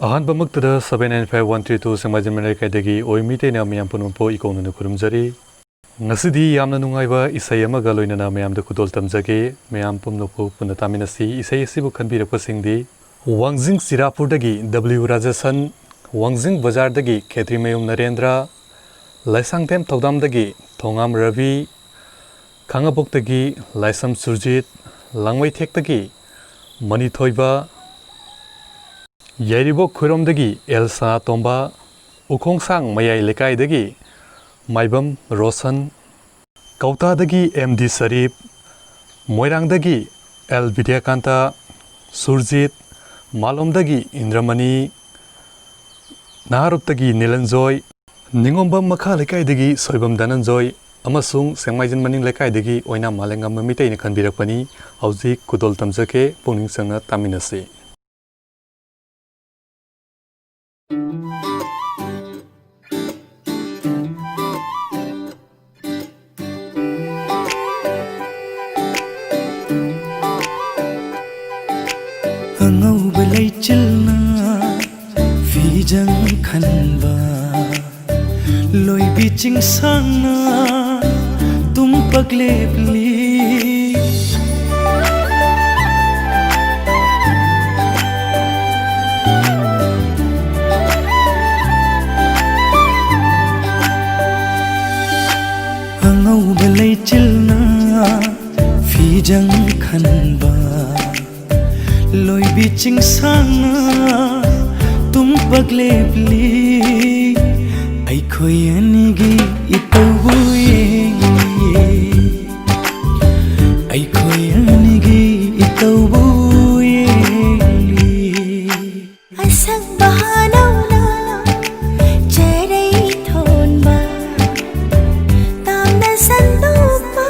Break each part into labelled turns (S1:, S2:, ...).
S1: अहानबा मक्तदा 795132 समाजन मनाइकाइदगी ओइमितेना मयाम पुनमपो इकोननु खुरुमजरी ngasi yamna nungaiba isai amaga loinana mayamda kudol tamjage mayam pumnopu puna taminasi isai asibu khanbirakpa singdi wangjing sirapur dagi w rajasan wangjing bazar dagi khetri mayum narendra laisangtem togdam dagi thongam ravi khangabok dagi laisam surjit langwai thek dagi mani thoiba yairibok khurom dagi elsa tomba ukhongsang mayai lekai dagi Maibam रोशन कौतादगी MD शरीफ मोइरांगदगी एल विद्याकांता सुरजित मालोमदगी इंद्रमणि नारुपदगी नीलंजोय निंगोंबम मखा लेकाइदगी सोइबम धनंजोय अमसुंग सेंगमाइजन मनिंग लेकाइदगी ओइना मालेंगम मितैन खनबिरकपनी हौजिक कुदोल तमजके पुनिंग संग तामिनसे
S2: Angouba leichina fijng khanba loi biching sangna tum pagle bli Angouba leichina fijng khanba loi biching sangna tum pagle bli ai khoi anigi itobuye ai khoi anigi itobuye
S3: asang bahanauna cherei thonba tamna sandupa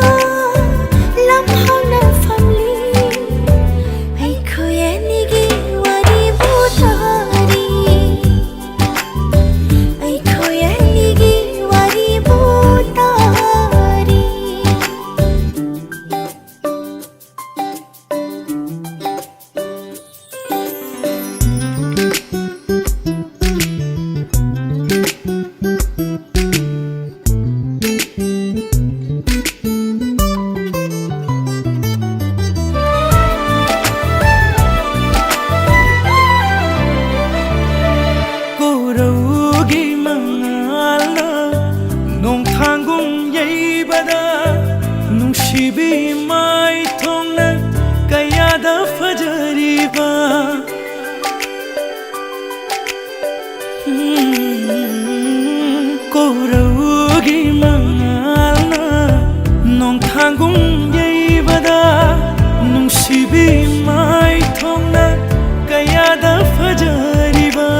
S3: lamhauna family
S2: mai thong na kaya da fajari ba koraugi mangal na nong thangung yei bada nung shibi mai thong na kaya da fajari ba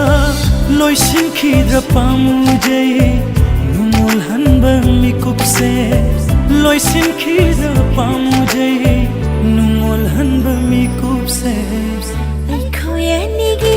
S2: loi sin khidra pamu jai numol hanba mikup se loi sin khidra pamu jai numol hanba mikup se
S3: ai khoya nigi